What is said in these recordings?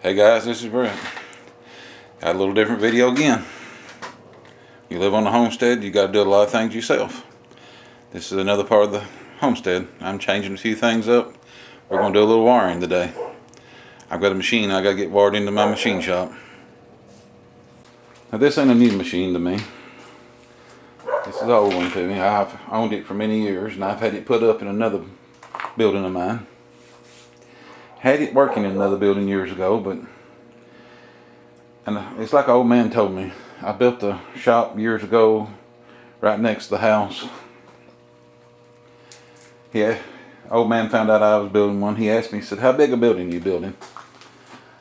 Hey guys, this is Brent. Got a little different video again. You live on the homestead, you got to do a lot of things yourself. This is another part of the homestead. I'm changing a few things up. We're going to do a little wiring today. I've got a machine I got to get wired into my machine shop. Now this ain't a new machine to me. This is an old one to me. I've owned it for many years and I've had it put up in another building of mine. Had it working in another building years ago, and it's like an old man told me. I built a shop years ago right next to the house. Yeah, old man found out I was building one. He asked me, he said, how big a building are you building?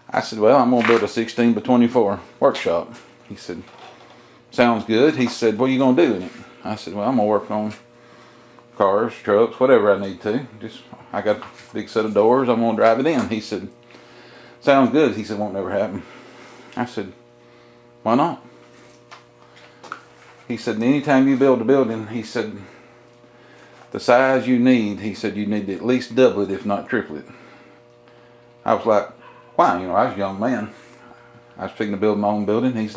I said, well, I'm going to build a 16 by 24 workshop. He said, sounds good. He said, what are you going to do in it? I said, well, I'm going to work on cars, trucks, whatever I need to. I got a big set of doors. I'm going to drive it in. He said, sounds good. He said, won't never happen. I said, why not? He said, anytime you build a building, he said, the size you need, he said, you need to at least double it, if not triple it. I was like, why? I was a young man. I was thinking to build my own building. He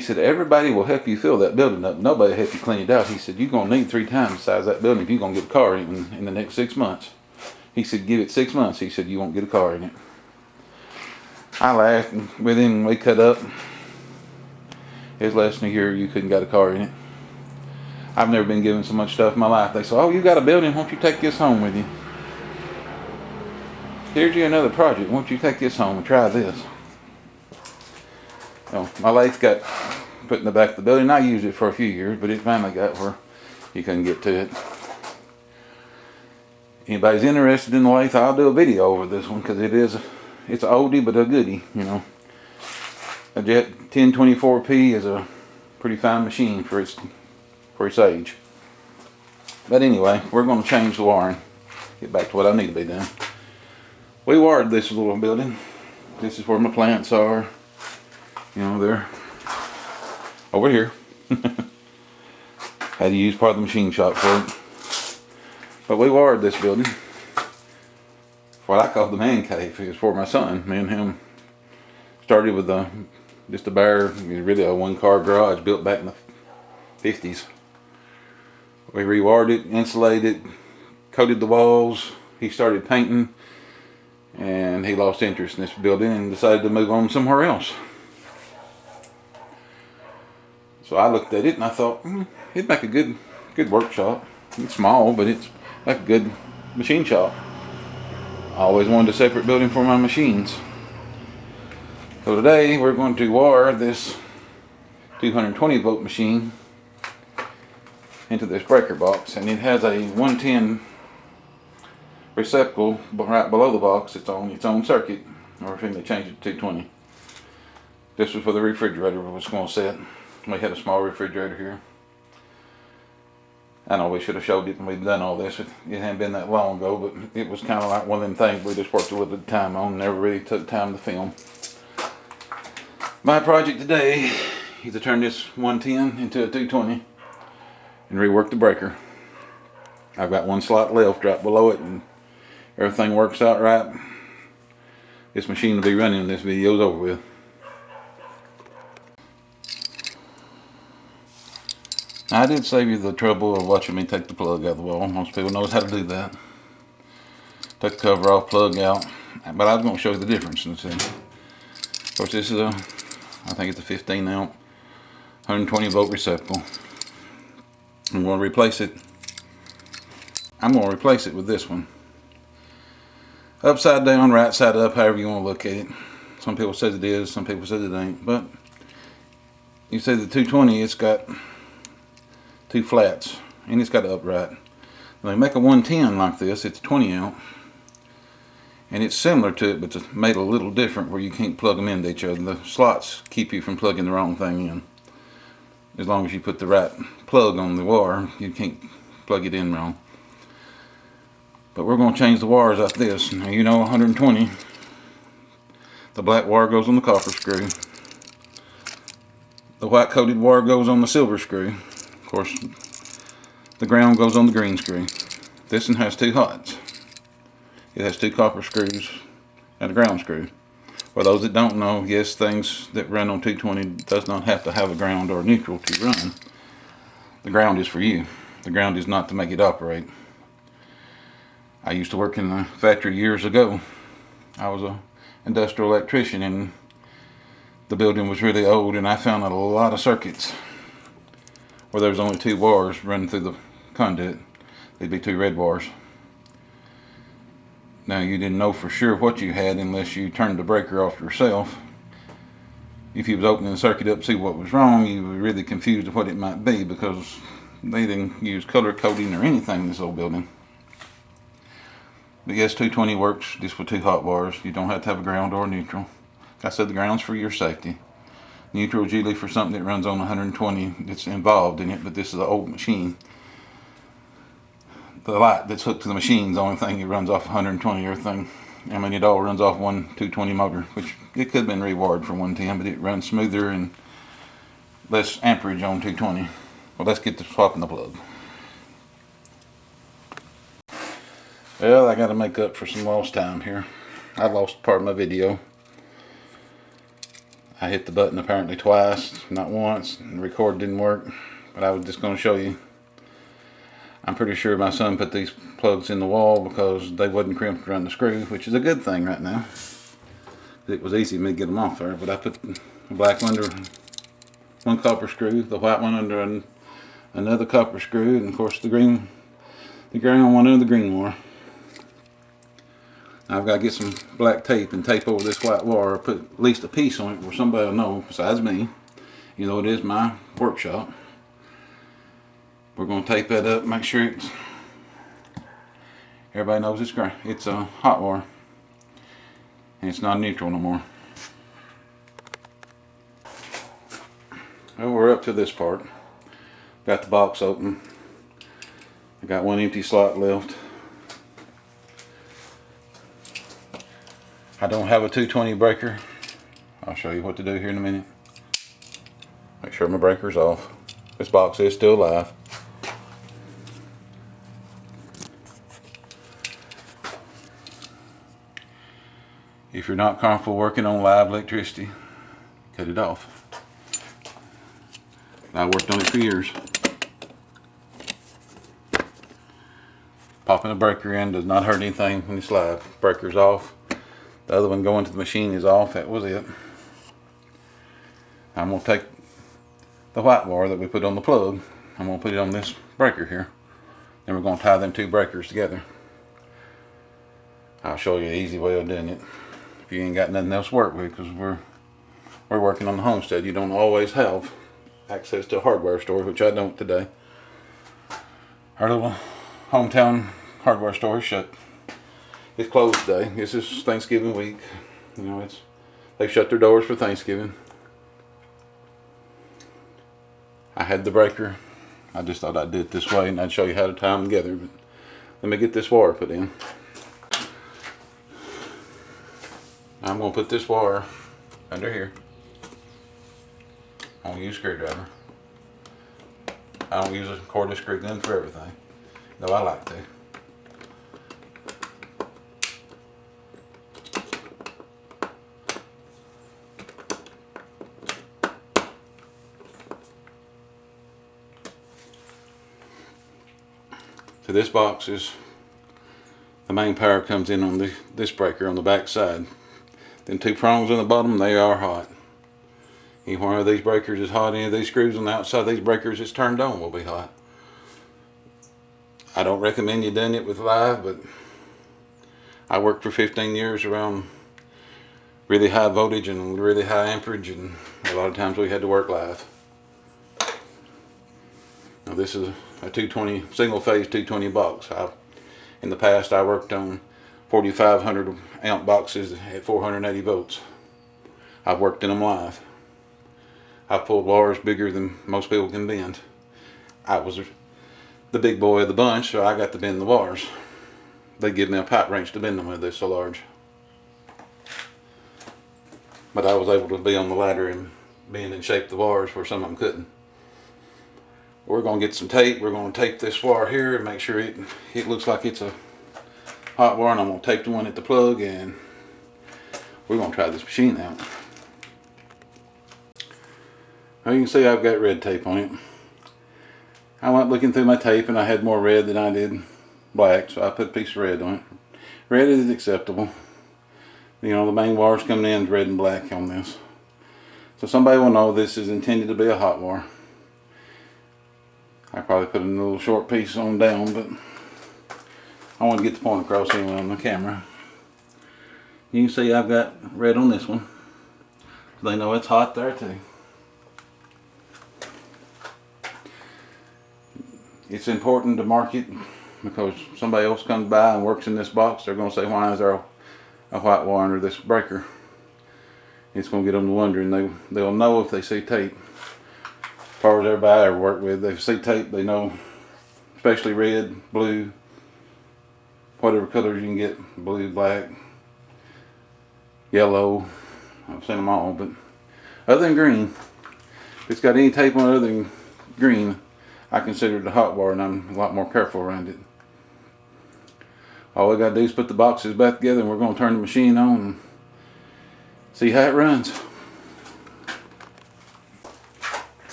said, everybody will help you fill that building up. Nobody will help you clean it out. He said, you're going to need 3 times the size of that building if you're going to get a car in the next 6 months. He said, give it 6 months. He said, you won't get a car in it. I laughed, and with him, we cut up. It was less than a year you couldn't get a car in it. I've never been given so much stuff in my life. They said, oh, you got a building, won't you take this home with you? Here's you another project, won't you take this home and try this? My lathe got put in the back of the building. I used it for a few years, but it finally got where you couldn't get to it. Anybody's interested in the lathe, I'll do a video over this one because it's an oldie but a goodie, A Jet 1024P is a pretty fine machine for its age. But anyway, we're going to change the wiring. Get back to what I need to be doing. We wired this little building. This is where my plants are. They're over here. Had to use part of the machine shop for it. But we wired this building. What I call the man cave. It was for my son. Me and him started with just a bare, really a 1-car garage built back in the 50s. We rewired it, insulated it, coated the walls. He started painting, and he lost interest in this building and decided to move on somewhere else. So I looked at it and I thought, it'd make a good workshop. It's small, but it's like a good machine shop. I always wanted a separate building for my machines. So today we're going to wire this 220 volt machine into this breaker box, and it has a 110 receptacle right below the box. It's on its own circuit, or if they change it to 220. This was for the refrigerator we was going to set. We had a small refrigerator here. I know we should have showed it when we'd done all this. It hadn't been that long ago, but it was kind of like one of them things we just worked a little bit of time on, never really took time to film. My project today is to turn this 110 into a 220 and rework the breaker. I've got one slot left right below it, and everything works out right. This machine will be running when this video's over with. I did save you the trouble of watching me take the plug out of the wall. Most people knows how to do that. Take the cover off, plug out. But I was going to show you the difference. Of course, this is I think it's a 15 amp, 120 volt receptacle. I'm going to replace it. I'm going to replace it with this one. Upside down, right side up, however you want to look at it. Some people say it is, some people say it ain't. But you say the 220, it's got 2 flats, and it's got an upright. When they make a 110 like this, it's 20 amp, and it's similar to it, but it's made a little different where you can't plug them into each other. The slots keep you from plugging the wrong thing in. As long as you put the right plug on the wire, you can't plug it in wrong. But we're going to change the wires like this. Now 120, the black wire goes on the copper screw. The white coated wire goes on the silver screw. Of course, the ground goes on the green screw. This one has 2 hots. It has 2 copper screws and a ground screw. For those that don't know, yes, things that run on 220 does not have to have a ground or neutral to run. The ground is for you. The ground is not to make it operate. I used to work in the factory years ago. I was an industrial electrician, and the building was really old, and I found a lot of circuits where there was only 2 wires running through the conduit. There'd be 2 red wires. Now, you didn't know for sure what you had unless you turned the breaker off yourself. If you was opening the circuit up to see what was wrong, you were really confused of what it might be, because they didn't use color coding or anything in this old building. But yes, 220 works just with 2 hot wires. You don't have to have a ground or a neutral. Like I said, the ground's for your safety. Neutral is usually for something that runs on 120 that's involved in it, but this is an old machine. The light that's hooked to the machine is the only thing that runs off 120. Everything, I mean, it all runs off one 220 motor, which it could have been rewired for 110, but it runs smoother and less amperage on 220. Well, let's get to swapping the plug. Well, I got to make up for some lost time here. I lost part of my video. I hit the button apparently twice, not once, and the record didn't work, but I was just going to show you. I'm pretty sure my son put these plugs in the wall because they wasn't crimped around the screw, which is a good thing right now. It was easy for me to get them off there, but I put the black one under one copper screw, the white one under another copper screw, and of course the green one under the green wire. Now I've got to get some black tape and tape over this white wire, put at least a piece on it where somebody will know besides me. You know, it is my workshop. We're going to tape that up, make sure everybody knows it's a hot wire, and it's not neutral no more. Well, we're up to this part. Got the box open. I got one empty slot left. I don't have a 220 breaker. I'll show you what to do here in a minute. Make sure my breaker's off. This box is still live. If you're not comfortable working on live electricity, cut it off. I worked on it for years. Popping a breaker in does not hurt anything when it's live. Breaker's off. The other one going to the machine is off. That was it. I'm going to take the white wire that we put on the plug. I'm going to put it on this breaker here. Then we're going to tie them 2 breakers together. I'll show you an easy way of doing it. If you ain't got nothing else to work with, because we're working on the Homestead. You don't always have access to a hardware store, which I don't today. Our little hometown hardware store is shut. It's closed today. This is Thanksgiving week. You know, they shut their doors for Thanksgiving. I had the breaker. I just thought I'd do it this way and I'd show you how to tie them together. But let me get this wire put in. I'm going to put this wire under here. I'm going to use a screwdriver. I don't use a cordless screw gun for everything, though I like to. So this box is, the main power comes in on this breaker on the back side. Then 2 prongs on the bottom, they are hot. Any one of these breakers is hot, any of these screws on the outside of these breakers that's turned on will be hot. I don't recommend you doing it with live, but I worked for 15 years around really high voltage and really high amperage, and a lot of times we had to work live. Now this is a 220, single phase 220 box. In the past I worked on 4,500 amp boxes at 480 volts. I've worked in them live. I've pulled wires bigger than most people can bend. I was the big boy of the bunch, so I got to bend the wires. They give me a pipe wrench to bend them with, they're so large. But I was able to be on the ladder and bend and shape the wires where some of them couldn't. We're going to get some tape. We're going to tape this wire here and make sure it looks like it's a hot wire, and I'm going to tape the one at the plug, and we're gonna try this machine out. Now you can see I've got red tape on it. I went looking through my tape and I had more red than I did black, so I put a piece of red on it. Red is acceptable. You know, the main wires coming in is red and black on this. So somebody will know this is intended to be a hot wire. I probably put a little short piece on down, but I want to get the point across anyway on the camera. You can see I've got red on this one. So they know it's hot there too. It's important to mark it because somebody else comes by and works in this box. They're going to say, why is there a white wire under this breaker? It's going to get them to wondering. They'll know if they see tape. As far as everybody I ever worked with, they see tape, they know, especially red, blue, whatever colors you can get, blue, black, yellow. I've seen them all, but other than green, if it's got any tape on it other than green, I consider it a hot wire, and I'm a lot more careful around it. All we gotta do is put the boxes back together, and we're gonna turn the machine on and see how it runs.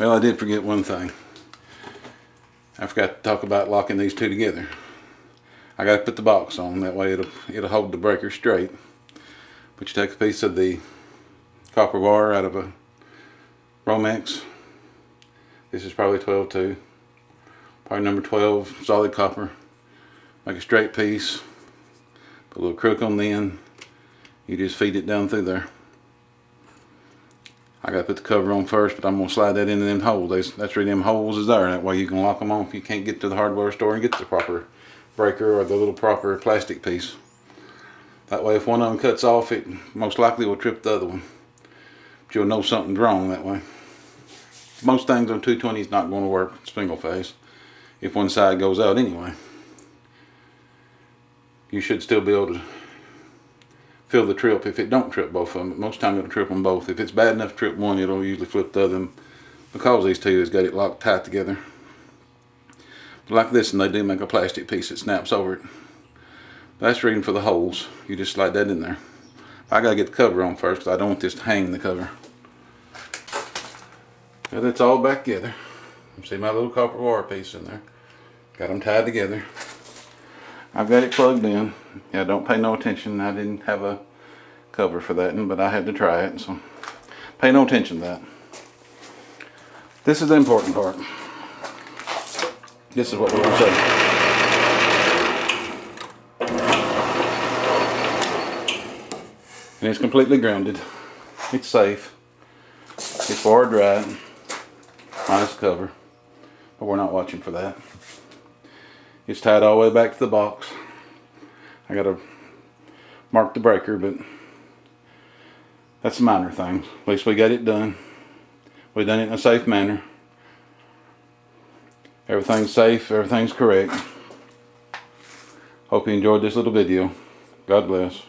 Well, I did forget one thing. I forgot to talk about locking these two together. I gotta put the box on, that way it'll hold the breaker straight. But you take a piece of the copper wire out of a Romex. This is probably 12-2. Probably number 12, solid copper. Make a straight piece. Put a little crook on the end. You just feed it down through there. I gotta put the cover on first, but I'm gonna slide that into them holes. That's where them holes is there. That way you can lock them on if you can't get to the hardware store and get the proper breaker or the little proper plastic piece. That way if one of them cuts off, it most likely will trip the other one. But you'll know something's wrong that way. Most things on 220 is not going to work single phase if one side goes out anyway. You should still be able to feel the trip if it don't trip both of them. But most time it'll trip them both. If it's bad enough to trip one, it'll usually flip the other. Because these two has got it locked tight together. But like this, and they do make a plastic piece that snaps over it. That's the reason for the holes. You just slide that in there. I gotta get the cover on first because I don't want this to hang the cover. But it's all back together. See my little copper wire piece in there. Got them tied together. I've got it plugged in. Yeah, don't pay no attention. I didn't have a cover for that, but I had to try it, so pay no attention to that. This is the important part. This is what we're going to say. And it's completely grounded. It's safe. It's wire dried. Minus the cover. But we're not watching for that. It's tied all the way back to the box. I gotta mark the breaker, but that's a minor thing. At least we got it done. We done it in a safe manner. Everything's safe, everything's correct. Hope you enjoyed this little video. God bless.